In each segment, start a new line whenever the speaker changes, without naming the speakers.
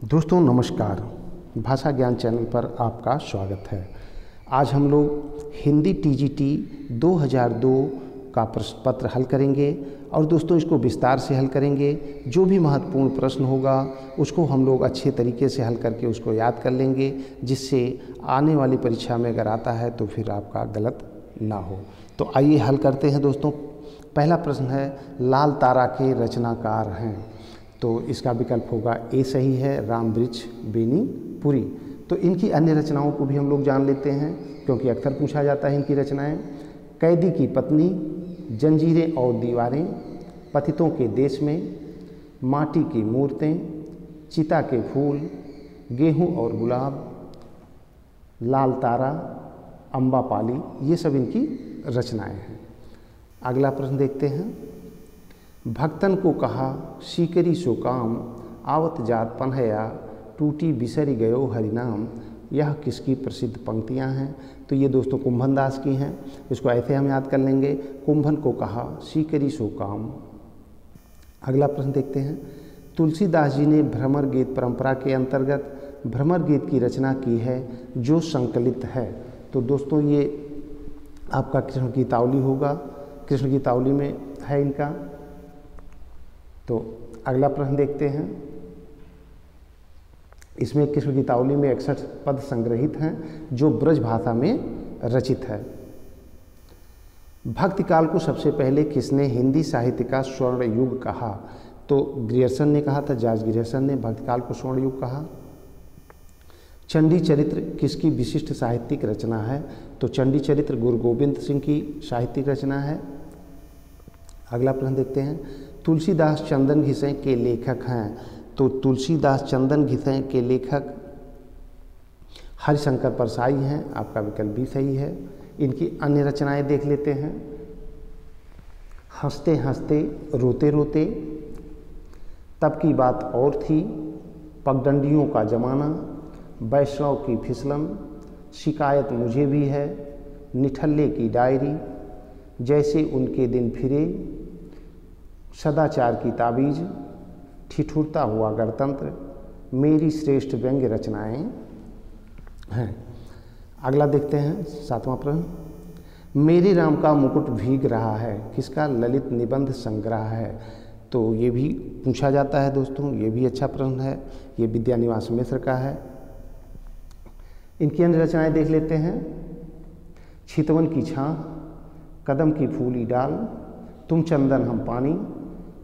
दोस्तों नमस्कार, भाषा ज्ञान चैनल पर आपका स्वागत है। आज हम लोग हिंदी टीजीटी 2002 का प्रश्न पत्र हल करेंगे और दोस्तों इसको विस्तार से हल करेंगे। जो भी महत्वपूर्ण प्रश्न होगा उसको हम लोग अच्छे तरीके से हल करके उसको याद कर लेंगे, जिससे आने वाली परीक्षा में अगर आता है तो फिर आपका गलत ना हो। तो आइए हल करते हैं दोस्तों। पहला प्रश्न है, लाल तारा के रचनाकार हैं, तो इसका विकल्प होगा ए सही है, रामवृक्ष बेनीपुरी। तो इनकी अन्य रचनाओं को भी हम लोग जान लेते हैं, क्योंकि अक्सर पूछा जाता है इनकी रचनाएं। कैदी की पत्नी, जंजीरें और दीवारें, पतितों के देश में, माटी की मूर्तें, चिता के फूल, गेहूं और गुलाब, लाल तारा, अम्बापाली, ये सब इनकी रचनाएं हैं। अगला प्रश्न देखते हैं। भक्तन को कहा सीकरी सो काम, आवत जात पन्हया, टूटी बिसरी गयो हरिनाम। यह किसकी प्रसिद्ध पंक्तियां हैं? तो ये दोस्तों कुंभन दास की हैं। इसको ऐसे हम याद कर लेंगे, कुंभन को कहा सीकरी सो काम। अगला प्रश्न देखते हैं। तुलसीदास जी ने भ्रमर गीत परंपरा के अंतर्गत भ्रमर गीत की रचना की है जो संकलित है। तो दोस्तों ये आपका कृष्ण की तावली होगा, कृष्ण की तावली में है इनका। तो अगला प्रश्न देखते हैं। इसमें कृष्ण की तावली में 61 पद संग्रहित हैं जो ब्रज भाषा में रचित है। भक्ति काल को सबसे पहले किसने हिंदी साहित्य का स्वर्ण युग कहा? तो ग्रियर्सन ने कहा था, जॉर्ज ग्रियर्सन ने भक्ति काल को स्वर्ण युग कहा। चंडी चरित्र किसकी विशिष्ट साहित्यिक रचना है? तो चंडी चरित्र गुरु गोविंद सिंह की साहित्यिक रचना है। अगला प्रश्न देखते हैं। तुलसीदास चंदन घिसें के लेखक हैं, तो तुलसीदास चंदन घिसें के लेखक हरिशंकर परसाई हैं। आपका विकल्प भी सही है। इनकी अन्य रचनाएं देख लेते हैं। हंसते हंसते रोते रोते, तब की बात और थी, पगडंडियों का जमाना, वैष्णव की फिसलन, शिकायत मुझे भी है, निठल्ले की डायरी, जैसे उनके दिन फिरे, सदाचार की ताबीज, ठिठुरता हुआ गणतंत्र, मेरी श्रेष्ठ व्यंग्य रचनाएं हैं। अगला देखते हैं 7वां प्रश्न। मेरे राम का मुकुट भीग रहा है किसका ललित निबंध संग्रह है? तो ये भी पूछा जाता है दोस्तों, ये भी अच्छा प्रश्न है। ये विद्यानिवास मिश्र का है। इनकी अन्य रचनाएं देख लेते हैं। चितवन की छां, कदम की फूली डाल, तुम चंदन हम पानी,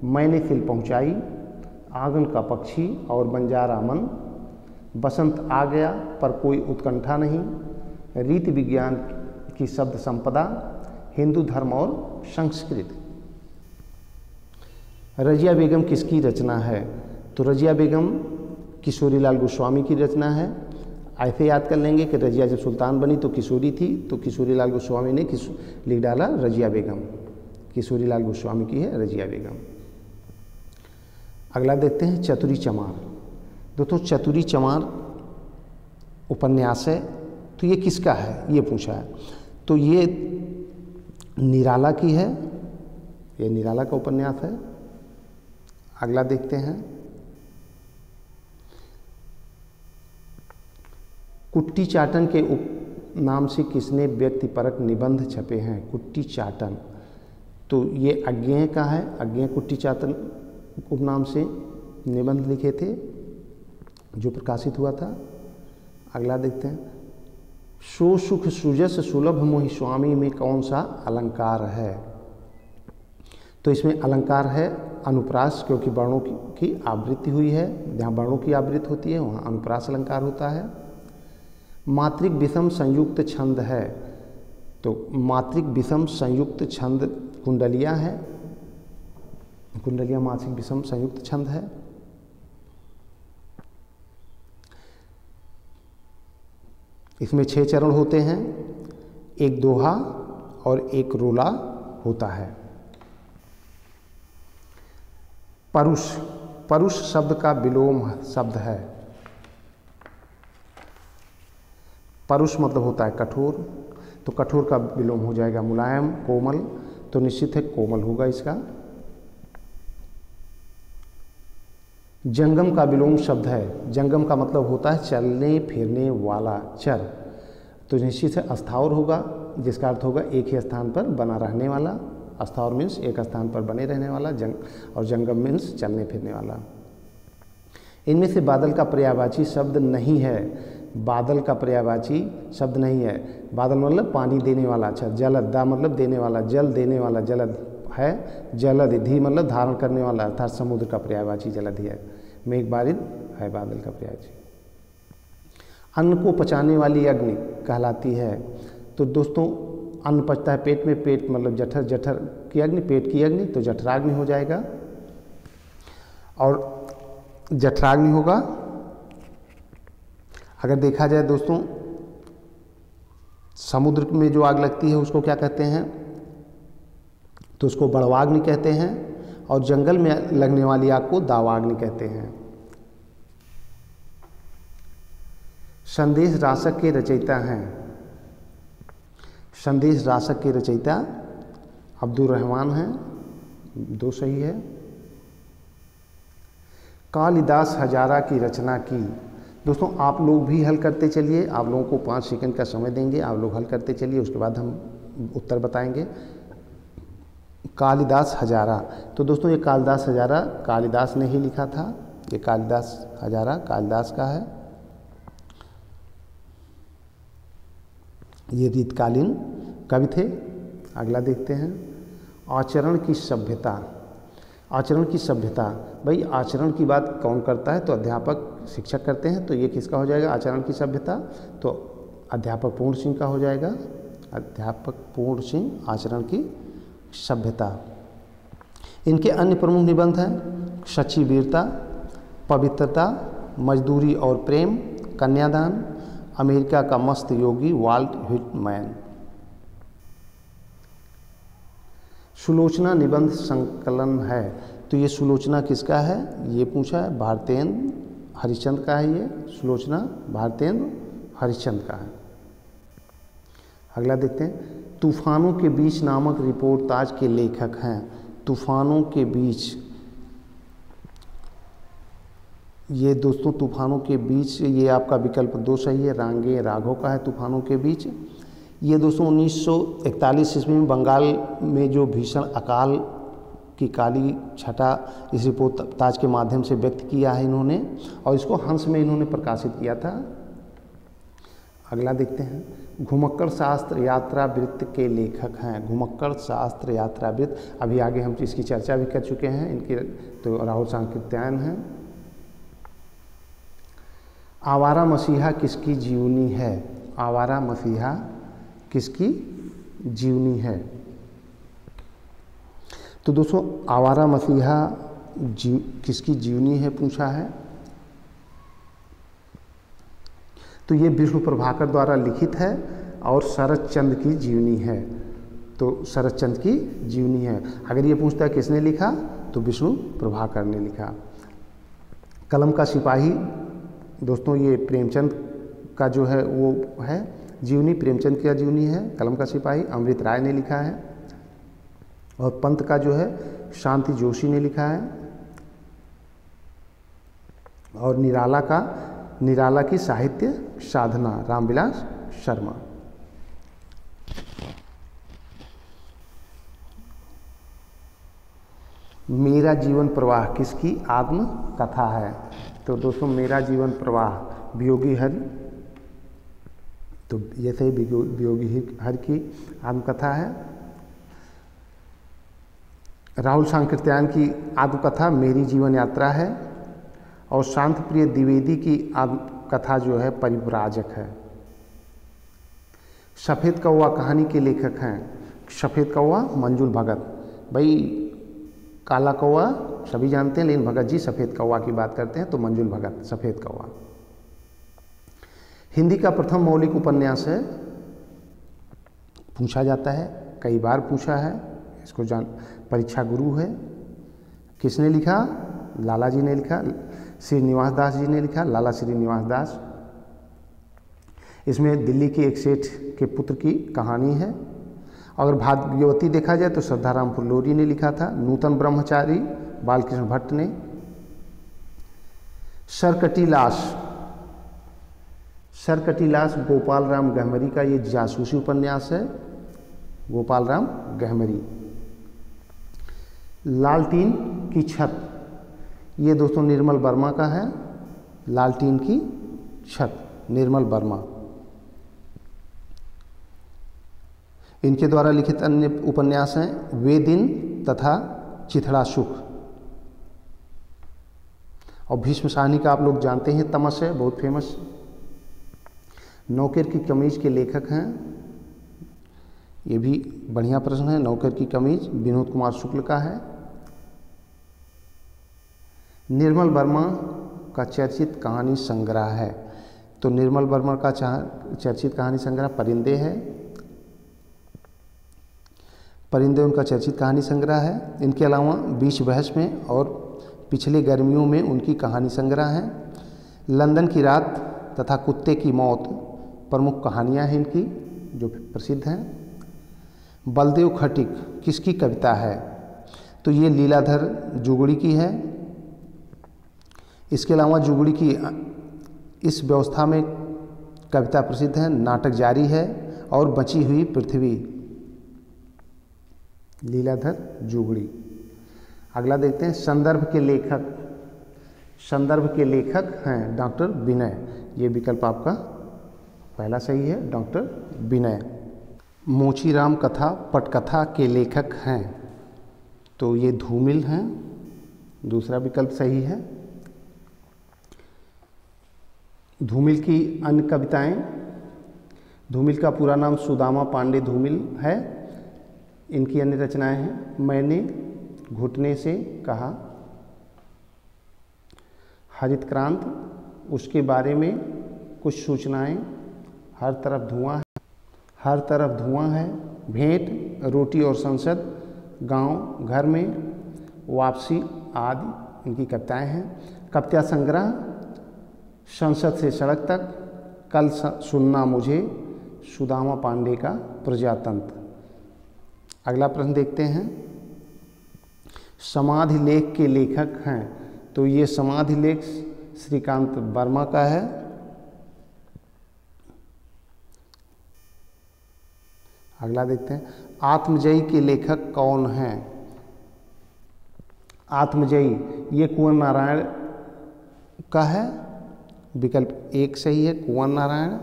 मैंने सिल पहुंचाई, आंगन का पक्षी और बंजारा मन, बसंत आ गया पर कोई उत्कंठा नहीं, रीति विज्ञान की शब्द संपदा, हिंदू धर्म और संस्कृत। रजिया बेगम किसकी रचना है? तो रजिया बेगम किशोरीलाल गोस्वामी की रचना है। ऐसे याद कर लेंगे कि रजिया जब सुल्तान बनी तो किशोरी थी, तो किशोरीलाल गोस्वामी ने लिख डाला रजिया बेगम। किशोरीलाल गोस्वामी की है रजिया बेगम। अगला देखते हैं चतुरी चमार। दोस्तों चतुरी चमार उपन्यास है, तो ये किसका है ये पूछा है। तो ये निराला की है, ये निराला का उपन्यास है। अगला देखते हैं। कुट्टी चाटन के नाम से किसने व्यक्तिपरक निबंध छपे हैं? कुट्टी चाटन, तो ये अज्ञेय का है। अज्ञेय कुट्टी चाटन उपनाम से निबंध लिखे थे जो प्रकाशित हुआ था। अगला देखते हैं। सो सुख सुजस सुलभ मोहि स्वामी में कौन सा अलंकार है? तो इसमें अलंकार है अनुप्रास, क्योंकि वर्णों की आवृत्ति हुई है। जहाँ वर्णों की आवृत्ति होती है वहाँ अनुप्रास अलंकार होता है। मात्रिक विषम संयुक्त छंद है, तो मात्रिक विषम संयुक्त छंद कुंडलिया है। कुंडलिया मात्रिक विषम संयुक्त छंद है। इसमें 6 चरण होते हैं, एक दोहा और एक रोला होता है। परुष, परुष शब्द का विलोम शब्द है। परुष मतलब होता है कठोर, तो कठोर का विलोम हो जाएगा मुलायम, कोमल, तो निश्चित है कोमल होगा इसका। जंगम का विलोम शब्द है। जंगम का मतलब होता है चलने फिरने वाला, चर। तो निश्चित से अस्थावर होगा, जिसका अर्थ होगा एक ही स्थान पर बना रहने वाला। अस्थावर मीन्स एक स्थान पर बने रहने वाला, और जंगम मीन्स चलने फिरने वाला। इनमें से बादल का पर्यायवाची शब्द नहीं है। बादल का पर्यायवाची शब्द नहीं है। बादल मतलब पानी देने वाला। अच्छा, जलद, दा मतलब देने वाला, जल देने वाला, जलद है। जलद, धी मतलब धारण करने वाला, अर्थात समुद्र का पर्यायवाची जलद ही है। मेघ बारिद है बादल का पर्यायवाची। अन्न को पचाने वाली अग्नि कहलाती है। तो दोस्तों अन्न पचता है पेट में, पेट मतलब जठर, जठर की अग्नि, पेट की अग्नि, तो जठराग्नि हो जाएगा। और जठराग्नि होगा। अगर देखा जाए दोस्तों, समुद्र में जो आग लगती है उसको क्या कहते हैं, तो उसको बड़वाग्नि कहते हैं। और जंगल में लगने वाली आग को दावाग्नि कहते हैं। संदेश रासक के रचयिता हैं। संदेश रासक के रचयिता अब्दुल रहमान हैं, 2 सही है। कालिदास हजारा की रचना की। दोस्तों आप लोग भी हल करते चलिए, आप लोगों को 5 सेकंड का समय देंगे, आप लोग हल करते चलिए, उसके बाद हम उत्तर बताएंगे। कालिदास हजारा, तो दोस्तों ये कालिदास हजारा कालिदास ने ही लिखा था। ये कालिदास हजारा कालिदास का है। ये रीतकालीन कवि थे। अगला देखते हैं, आचरण की सभ्यता। आचरण की सभ्यता, भाई आचरण की बात कौन करता है, तो अध्यापक शिक्षक करते हैं। तो ये किसका हो जाएगा आचरण की सभ्यता, तो अध्यापक पूर्ण सिंह का हो जाएगा। अध्यापक पूर्ण सिंह आचरण की सभ्यता। इनके अन्य प्रमुख निबंध हैं सच्ची वीरता, पवित्रता, मजदूरी और प्रेम, कन्यादान, अमेरिका का मस्त योगी वाल्ट व्हिटमैन। सुलोचना निबंध संकलन है। तो ये सुलोचना किसका है, ये पूछा है, भारतेंद्र हरिश्चंद्र का है। ये सुलोचना भारतेंद्र हरिश्चंद्र का है। अगला देखते हैं, तूफानों के बीच नामक रिपोर्टाज के लेखक हैं। तूफानों के बीच, ये दोस्तों तूफानों के बीच, ये आपका विकल्प 2 सही है। रांगे राघव का है तूफानों के बीच। ये दोस्तों 1941 ईस्वी में बंगाल में जो भीषण अकाल की काली छटा इस रिपोर्टाज के माध्यम से व्यक्त किया है इन्होंने, और इसको हंस में इन्होंने प्रकाशित किया था। अगला देखते हैं, घुमक्कड़ शास्त्र यात्रा वृत्त के लेखक हैं। घुमक्कड़ शास्त्र यात्रा वृत्त, अभी आगे हम इसकी चर्चा भी कर चुके हैं इनके, तो राहुल सांकृत्यायन हैं। आवारा मसीहा किसकी जीवनी है। आवारा मसीहा किसकी जीवनी है। तो दोस्तों आवारा मसीहा किसकी जीवनी है पूछा है, तो ये विष्णु प्रभाकर द्वारा लिखित है और शरद चंद्र की जीवनी है। तो शरद चंद्र की जीवनी है। अगर ये पूछता है किसने लिखा, तो विष्णु प्रभाकर ने लिखा। कलम का सिपाही, दोस्तों ये प्रेमचंद का जो है वो है जीवनी, प्रेमचंद का जीवनी है कलम का सिपाही। अमृत राय ने लिखा है। और पंत का जो है शांति जोशी ने लिखा है। और निराला की साहित्य साधना रामविलास शर्मा। मेरा जीवन प्रवाह किसकी आत्म कथा है। तो दोस्तों मेरा जीवन प्रवाह वियोगी हरि, तो ये सही वियोगी हरि की आत्मकथा है। राहुल सांकृत्यायन की आत्मकथा मेरी जीवन यात्रा है। और शांत प्रिय द्विवेदी की आत्मकथा जो है परिव्राजक है। सफ़ेद कौवा कहानी के लेखक हैं। सफ़ेद कौवा मंजुल भगत। भाई काला कौवा सभी जानते हैं, लेकिन भगत जी सफ़ेद कौवा की बात करते हैं, तो मंजुल भगत सफ़ेद कौवा। हिंदी का प्रथम मौलिक उपन्यास है, पूछा जाता है, कई बार पूछा है इसको, परीक्षा गुरु है। किसने लिखा, लाला जी ने लिखा, श्रीनिवास दास जी ने लिखा, लाला श्रीनिवास दास। इसमें दिल्ली के एक सेठ के पुत्र की कहानी है। अगर भाग्यवती देखा जाए तो श्रद्धाराम फुल्लोरी ने लिखा था। नूतन ब्रह्मचारी बालकृष्ण भट्ट ने। सरकटीलाश, सरकटीलाश गोपाल राम गहमरी का ये जासूसी उपन्यास है, गोपाल राम गहमरी। लालटीन की छत, ये दोस्तों निर्मल वर्मा का है, लालटीन की छत, निर्मल वर्मा। इनके द्वारा लिखित अन्य उपन्यास हैं वे दिन तथा चिथड़ा सुख। और भीष्म साहनी का आप लोग जानते हैं, तमस है, बहुत फेमस। नौकर की कमीज के लेखक हैं, ये भी बढ़िया प्रश्न है। नौकर की कमीज विनोद कुमार शुक्ल का है। निर्मल वर्मा का चर्चित कहानी संग्रह है, तो निर्मल वर्मा का चर्चित कहानी संग्रह परिंदे है, परिंदे उनका चर्चित कहानी संग्रह है। इनके अलावा बीच बहस में और पिछले गर्मियों में उनकी कहानी संग्रह है। लंदन की रात तथा कुत्ते की मौत प्रमुख कहानियां हैं इनकी जो प्रसिद्ध हैं। बलदेव खटिक किसकी कविता है, तो ये लीलाधर जुगड़ी की है। इसके अलावा जुगड़ी की इस व्यवस्था में कविता प्रसिद्ध है, नाटक जारी है और बची हुई पृथ्वी, लीलाधर जुगड़ी। अगला देखते हैं संदर्भ के लेखक, संदर्भ के लेखक हैं डॉक्टर विनय, ये विकल्प आपका पहला सही है, डॉक्टर विनय। मोचीराम कथा पटकथा के लेखक हैं, तो ये धूमिल हैं, दूसरा विकल्प सही है। धूमिल की अन्य कविताएं, धूमिल का पूरा नाम सुदामा पांडे धूमिल है। इनकी अन्य रचनाएं हैं मैंने घुटने से कहा, हरित क्रांत, उसके बारे में कुछ सूचनाएं, हर तरफ धुआं है, हर तरफ धुआं है, भेंट, रोटी और संसद, गांव घर में, वापसी आदि इनकी कविताएं हैं। कविता संग्रह संसद से सड़क तक, कल सुनना मुझे, सुदामा पांडे का प्रजातंत्र। अगला प्रश्न देखते हैं समाधि लेख के लेखक हैं, तो ये समाधि लेख श्रीकांत वर्मा का है। अगला देखते हैं आत्मजयी के लेखक कौन हैं। आत्मजयी ये कुंवर नारायण का है, विकल्प एक सही है, कुंवर नारायण।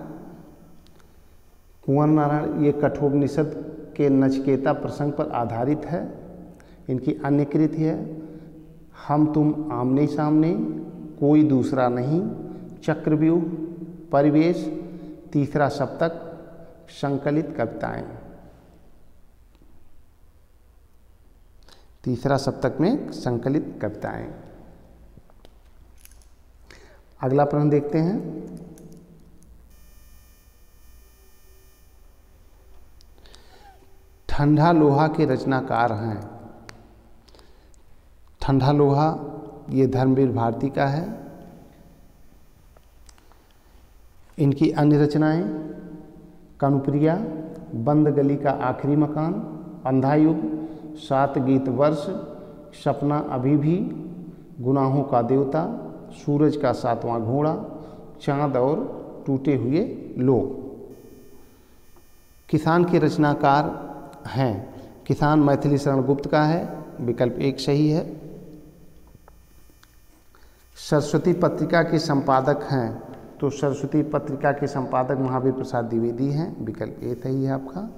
कुंवर नारायण ये कठोपनिषद के नचिकेता प्रसंग पर आधारित है। इनकी अन्य कृति है हम तुम आमने सामने, कोई दूसरा नहीं, चक्रव्यूह, परिवेश, तीसरा सप्तक, संकलित कविताएं। तीसरा सप्तक में संकलित कविताएं। अगला प्रश्न देखते हैं ठंडा लोहा के रचनाकार हैं। ठंडा लोहा ये धर्मवीर भारती का है। इनकी अन्य रचनाएं कनुप्रिया, बंद गली का आखिरी मकान, अंधा युग, 7 गीत वर्ष, सपना अभी भी, गुनाहों का देवता, सूरज का 7वां घोड़ा, चांद और टूटे हुए लोग। किसान के रचनाकार हैं। किसान मैथिली शरण गुप्त का है, विकल्प एक सही है। सरस्वती पत्रिका के संपादक हैं, तो सरस्वती पत्रिका के संपादक महावीर प्रसाद द्विवेदी हैं, विकल्प ए सही है आपका।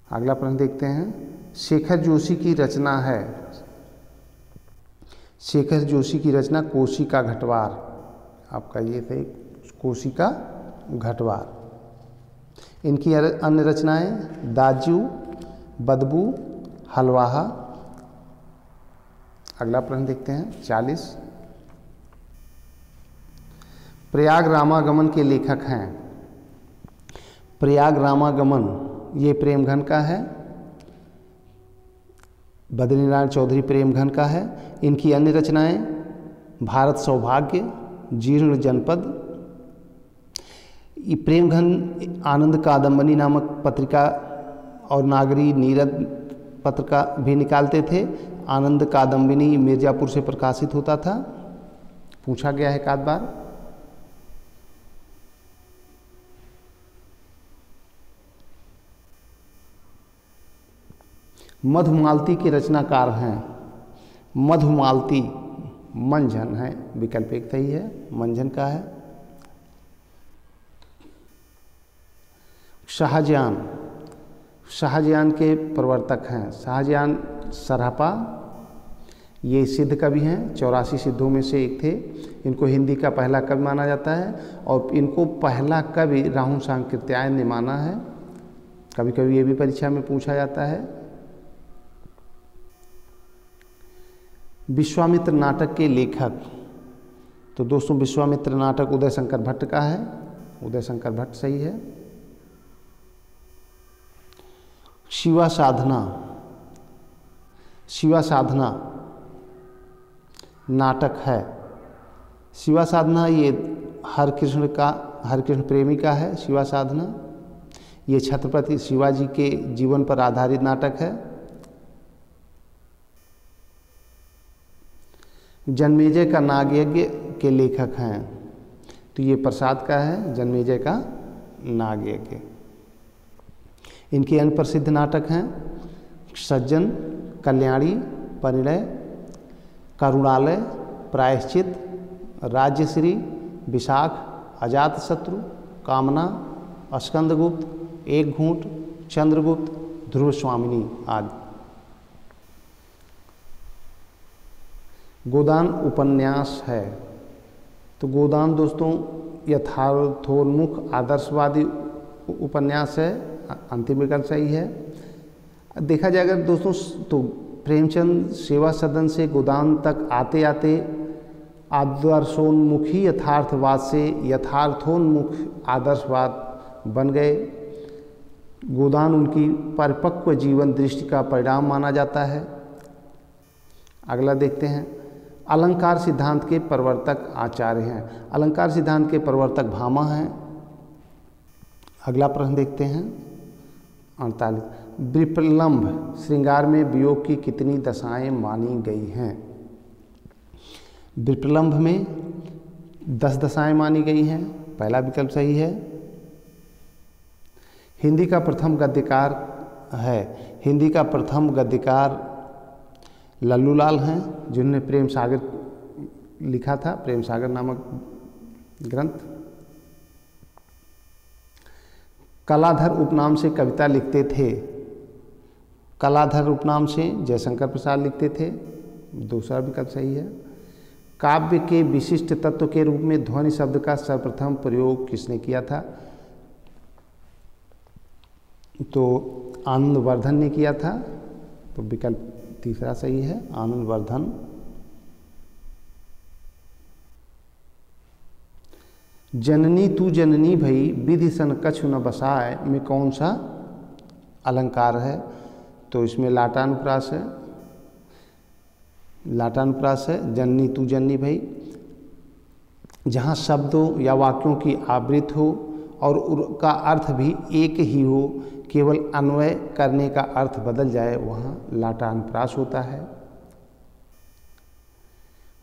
अगला प्रश्न देखते हैं शेखर जोशी की रचना है। शेखर जोशी की रचना कोसी का घटवार, आपका ये सही, कोसी का घटवार। इनकी अन्य रचनाएं दाजू, बदबू, हलवाहा। अगला प्रश्न देखते हैं 40 प्रयाग रामागमन के लेखक हैं। प्रयाग रामागमन ये प्रेमघन का है, बद्रीनारायण चौधरी प्रेमघन का है। इनकी अन्य रचनाएं भारत सौभाग्य, जीर्ण जनपद। प्रेमघन आनंद कादम्बनी नामक पत्रिका और नागरी नीरद पत्रिका भी निकालते थे। आनंद कादम्बिनी मिर्ज़ापुर से प्रकाशित होता था। पूछा गया है एक आध बार। मधुमालती के रचनाकार हैं, मधुमालती मंझन है, विकल्प एक सही है, मंझन का है। शाहजहां, शाहजहां के प्रवर्तक हैं, शाहजहां सरापा, ये सिद्ध कवि हैं, 84 सिद्धों में से एक थे। इनको हिंदी का पहला कवि माना जाता है और इनको पहला कवि राहु सांकृत्यायन ने माना है। कभी कभी ये भी परीक्षा में पूछा जाता है। विश्वामित्र नाटक के लेखक, तो दोस्तों विश्वामित्र नाटक उदय शंकर भट्ट का है, उदय शंकर भट्ट सही है। शिवा साधना, शिवा साधना नाटक है, शिवा साधना ये हरकृष्ण का, हरकृष्ण प्रेमी का है शिवा साधना। ये छत्रपति शिवाजी के जीवन पर आधारित नाटक है। जन्मेजय का नागयज्ञ के लेखक हैं, तो ये प्रसाद का है, जन्मेजय का नागयज्ञ। इनके अन्य प्रसिद्ध नाटक हैं सज्जन, कल्याणी, परिणय, करुणालय, प्रायश्चित, राज्यश्री, विशाख, अजातशत्रु, कामना, स्कंदगुप्त, एक घूंट, चंद्रगुप्त, ध्रुव स्वामिनी आदि। गोदान उपन्यास है, तो गोदान दोस्तों यथार्थोन्मुख आदर्शवादी उपन्यास है, अंतिम विकल्प सही है। देखा जाए अगर दोस्तों तो प्रेमचंद सेवा सदन से गोदान तक आते आते आदर्शोन्मुखी यथार्थवाद से यथार्थोन्मुख आदर्शवाद बन गए। गोदान उनकी परिपक्व जीवन दृष्टि का परिणाम माना जाता है। अगला देखते हैं, अलंकार सिद्धांत के प्रवर्तक आचार्य हैं, अलंकार सिद्धांत के प्रवर्तक भामा हैं। अगला प्रश्न देखते हैं 48, विप्रलंभ श्रृंगार में वियोग की कितनी दशाएं मानी गई हैं? विप्रलंभ में 10 दशाएं मानी गई हैं, पहला विकल्प सही है। हिंदी का प्रथम गद्यकार है, हिंदी का प्रथम गद्यकार लल्लूलाल हैं, जिन्होंने प्रेम सागर लिखा था, प्रेम सागर नामक ग्रंथ। कलाधर उपनाम से कविता लिखते थे, कलाधर उपनाम से जयशंकर प्रसाद लिखते थे, दूसरा विकल्प सही है। काव्य के विशिष्ट तत्व के रूप में ध्वनि शब्द का सर्वप्रथम प्रयोग किसने किया था? तो आनंदवर्धन ने किया था, तो विकल्प तीसरा सही है, आनंदवर्धन। जननी तू जननी भई विधि सन कछु न बसाए में कौन सा अलंकार है? तो इसमें लाटानुप्रास है, लाटानुप्रास है। जननी तू जननी भई, जहाँ शब्दों या वाक्यों की आवृत्ति हो और उनका अर्थ भी एक ही हो, केवल अन्वय करने का अर्थ बदल जाए, वहाँ लाटानुप्रास होता है।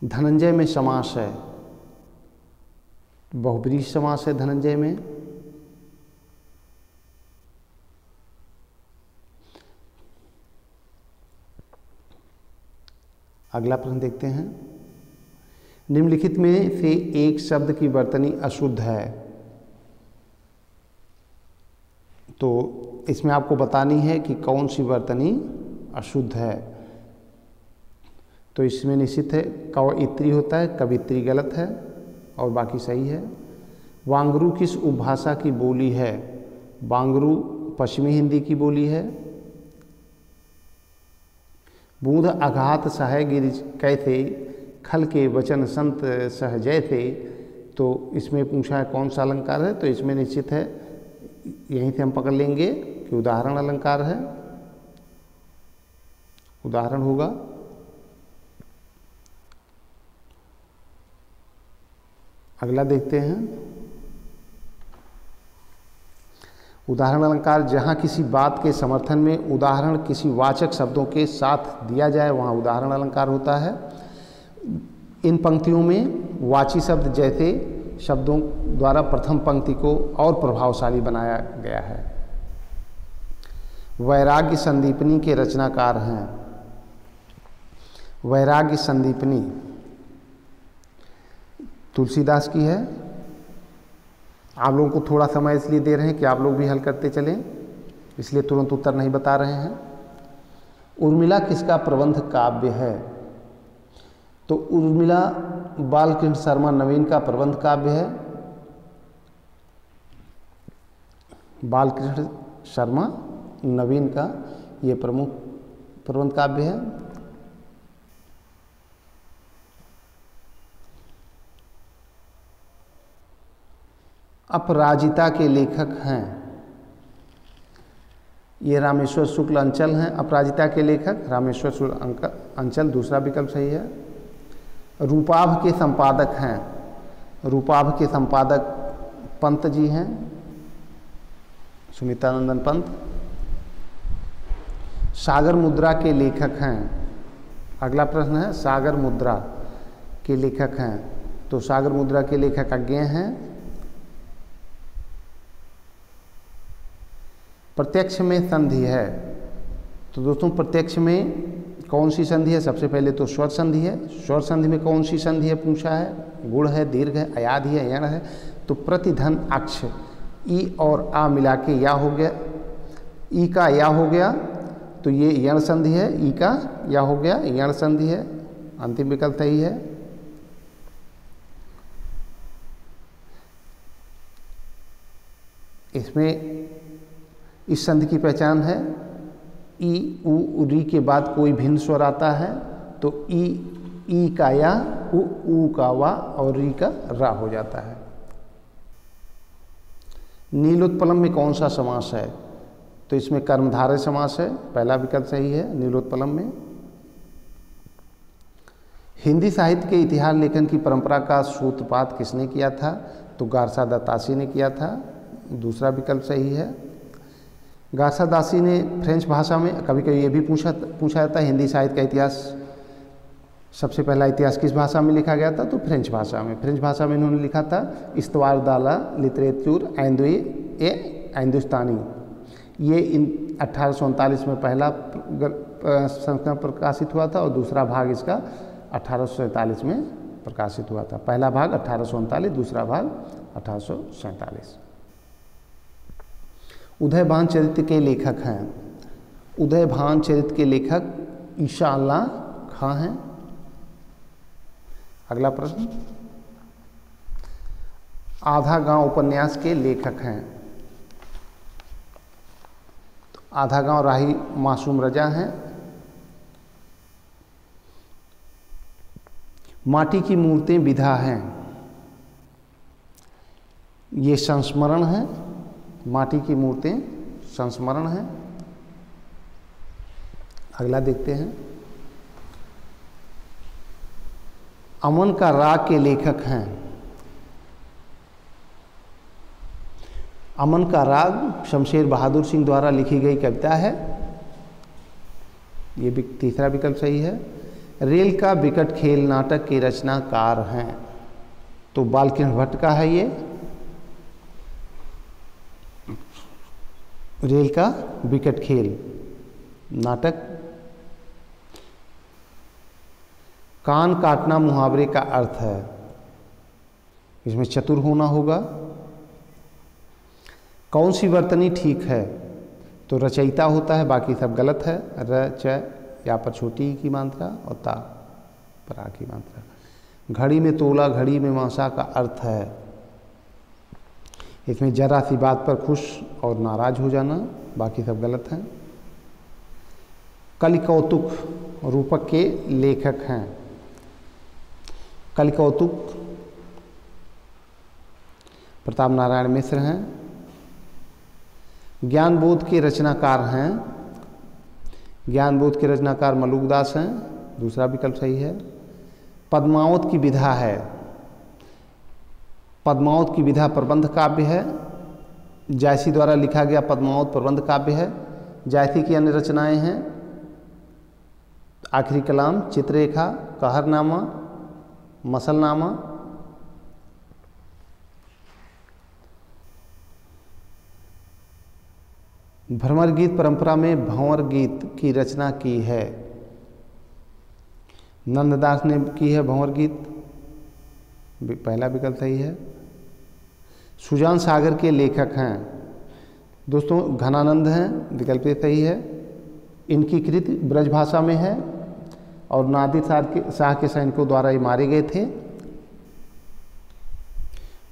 धनंजय में समास है, बहुब्रीहि समास है धनंजय में। अगला प्रश्न देखते हैं, निम्नलिखित में से एक शब्द की वर्तनी अशुद्ध है, तो इसमें आपको बतानी है कि कौन सी वर्तनी अशुद्ध है। तो इसमें निश्चित है कवयित्री होता है, कवित्री गलत है और बाकी सही है। वांगरू किस उपभाषा की बोली है? वांगरू पश्चिमी हिंदी की बोली है। बूंद अघात सह गिरिज कैसे खल के वचन संत सहजय थे, तो इसमें पूछा है कौन सा अलंकार है, तो इसमें निश्चित है यहीं से हम पकड़ लेंगे कि उदाहरण अलंकार है, उदाहरण होगा। अगला देखते हैं, उदाहरण अलंकार जहाँ किसी बात के समर्थन में उदाहरण किसी वाचक शब्दों के साथ दिया जाए, वहाँ उदाहरण अलंकार होता है। इन पंक्तियों में वाची शब्द जैसे शब्दों द्वारा प्रथम पंक्ति को और प्रभावशाली बनाया गया है। वैराग्य संदीपनी के रचनाकार हैं। वैराग्य संदीपनी तुलसीदास की है। आप लोगों को थोड़ा समय इसलिए दे रहे हैं कि आप लोग भी हल करते चलें, इसलिए तुरंत उत्तर नहीं बता रहे हैं। उर्मिला किसका प्रबंध काव्य है? तो उर्मिला बालकृष्ण शर्मा नवीन का प्रबंध काव्य है। बालकृष्ण शर्मा नवीन का ये प्रमुख प्रबंध काव्य है। अपराजिता के लेखक हैं। ये रामेश्वर शुक्ल अंचल हैं अपराजिता के लेखक। रामेश्वर शुक्ल अंचल दूसरा विकल्प सही है। रूपाभ के संपादक हैं। रूपाभ के संपादक पंत जी हैं, सुमित्रानंदन पंत। सागर मुद्रा के लेखक हैं। अगला प्रश्न है सागर मुद्रा के लेखक हैं। तो सागर मुद्रा के लेखक अज्ञेय हैं। प्रत्यक्ष में संधि है। तो दोस्तों प्रत्यक्ष में कौन सी संधि है? सबसे पहले तो स्वर संधि है। स्वर संधि में कौन सी संधि है पूछा है? गुण है, दीर्घ है, अयाधि है, यण है। तो प्रतिधन अक्ष ई और आ मिला के या हो गया। ई का या हो गया तो ये यण संधि है। ई का या हो गया, यण संधि है। अंतिम विकल्प सही है। इसमें इस संधि की पहचान है ई उ री के बाद कोई भिन्न स्वर आता है तो ई का या उ का वा और री का रा हो जाता है। नीलोत्पलम में कौन सा समास है? तो इसमें कर्मधारय समास है। पहला विकल्प सही है नीलोत्पलम में। हिंदी साहित्य के इतिहास लेखन की परंपरा का सूत्रपात किसने किया था? तो गारसा दत्तासी ने किया था। दूसरा विकल्प सही है। गारसा दासी ने फ्रेंच भाषा में, कभी कभी ये भी पूछा जाता है हिंदी साहित्य का इतिहास, सबसे पहला इतिहास किस भाषा में लिखा गया था? तो फ्रेंच भाषा में। फ्रेंच भाषा में इन्होंने लिखा था इस्तवार दाला लिटरेचर हिंदुस्तानी। ये 1839 में पहला संस्करण प्रकाशित हुआ था और दूसरा भाग इसका 1847 में प्रकाशित हुआ था। पहला भाग 1839, दूसरा भाग 1847। उदयभान चरित्र के लेखक हैं। उदयभान चरित्र के लेखक ईशा अल्लाह खां हैं। अगला प्रश्न आधा गांव उपन्यास के लेखक हैं। तो आधा गांव राही मासूम रजा हैं। माटी की मूर्तें विधा हैं। ये संस्मरण है। माटी की मूर्तें संस्मरण है। अगला देखते हैं अमन का राग के लेखक हैं। अमन का राग शमशेर बहादुर सिंह द्वारा लिखी गई कविता है। ये भी तीसरा विकल्प सही है। रेल का विकट खेल नाटक के रचनाकार हैं। तो बालकृष्ण भट्ट का है ये। रेल का विकट खेल नाटक। कान काटना मुहावरे का अर्थ है। इसमें चतुर होना होगा। कौन सी वर्तनी ठीक है? तो रचयिता होता है, बाकी सब गलत है। र च या पर छोटी की मात्रा और ता पर आ की मात्रा। घड़ी में तोला घड़ी में मासा का अर्थ है। इसमें जरा सी बात पर खुश और नाराज हो जाना, बाकी सब गलत हैं। कलिकौतुक रूपक के लेखक हैं। कलिकौतुक प्रताप नारायण मिश्र हैं। ज्ञानबोध के रचनाकार हैं। ज्ञानबोध के रचनाकार मलुकदास हैं। दूसरा विकल्प सही है। पद्मावत की विधा है। पद्मावत की विधा प्रबंध काव्य है। जायसी द्वारा लिखा गया पद्मावत प्रबंध काव्य है। जायसी की अन्य रचनाएं हैं आखिरी कलाम, चित्ररेखा, कहरनामा, मसलनामा भ्रमर गीत परंपरा में भंवर गीत की रचना की है? नंददास ने की है भंवर गीत, पहला विकल्प सही है। सुजान सागर के लेखक हैं दोस्तों घनानंद हैं, विकल्प सही है। इनकी कृति ब्रज भाषा में है और नादिर शाह के सैनिकों द्वारा ये मारे गए थे।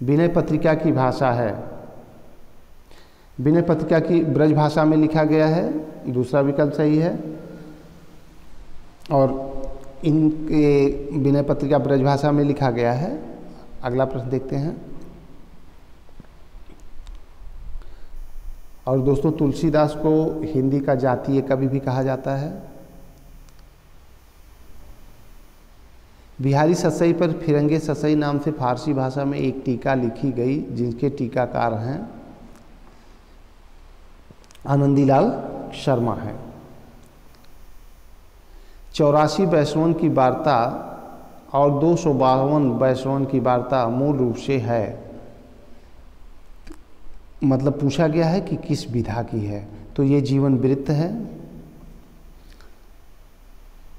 विनय पत्रिका की भाषा है, विनय पत्रिका की ब्रज भाषा में लिखा गया है, दूसरा विकल्प सही है। और इनके विनय पत्रिका ब्रज भाषा में लिखा गया है। अगला प्रश्न देखते हैं। और दोस्तों तुलसीदास को हिंदी का जातीय कवि भी कहा जाता है। बिहारी सतसई पर फिरंगे सतसई नाम से फारसी भाषा में एक टीका लिखी गई, जिनके टीकाकार हैं आनंदीलाल शर्मा हैं। 84 वैष्णवन की वार्ता और 252 वैष्णवन की वार्ता मूल रूप से है, मतलब पूछा गया है कि किस विधा की है, तो ये जीवन वृत्त है।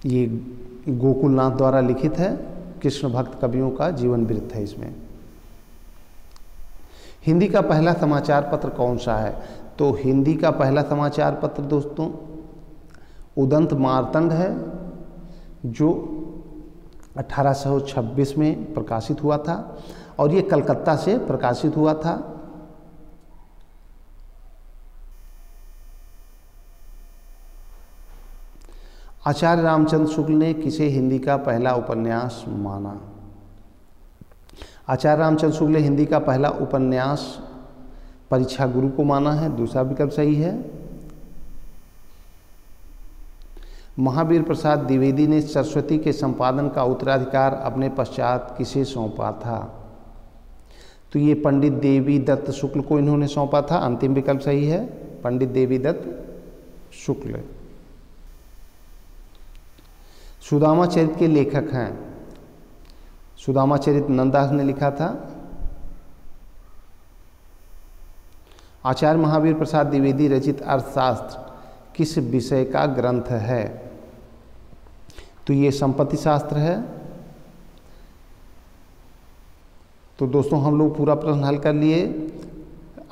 ये गोकुलनाथ द्वारा लिखित है, कृष्ण भक्त कवियों का जीवन वृत्त है इसमें। हिंदी का पहला समाचार पत्र कौन सा है? तो हिंदी का पहला समाचार पत्र दोस्तों उदंत मार्तंड है, जो 1826 में प्रकाशित हुआ था और ये कलकत्ता से प्रकाशित हुआ था। आचार्य रामचंद्र शुक्ल ने किसे हिंदी का पहला उपन्यास माना? आचार्य रामचंद्र शुक्ल ने हिंदी का पहला उपन्यास परीक्षा गुरु को माना है, दूसरा विकल्प सही है। महावीर प्रसाद द्विवेदी ने सरस्वती के संपादन का उत्तराधिकार अपने पश्चात किसे सौंपा था? तो ये पंडित देवी दत्त शुक्ल को इन्होंने सौंपा था, अंतिम विकल्प सही है, पंडित देवी दत्त शुक्ल। सुदामा चरित के लेखक हैं? सुदामा चरित नंददास ने लिखा था। आचार्य महावीर प्रसाद द्विवेदी रचित अर्थशास्त्र किस विषय का ग्रंथ है? तो ये संपत्ति शास्त्र है। तो दोस्तों हम लोग पूरा प्रश्न हल कर लिए।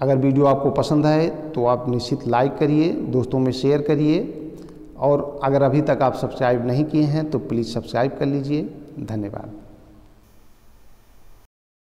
अगर वीडियो आपको पसंद आए तो आप निश्चित लाइक करिए, दोस्तों में शेयर करिए, और अगर अभी तक आप सब्सक्राइब नहीं किए हैं तो प्लीज़ सब्सक्राइब कर लीजिए। धन्यवाद।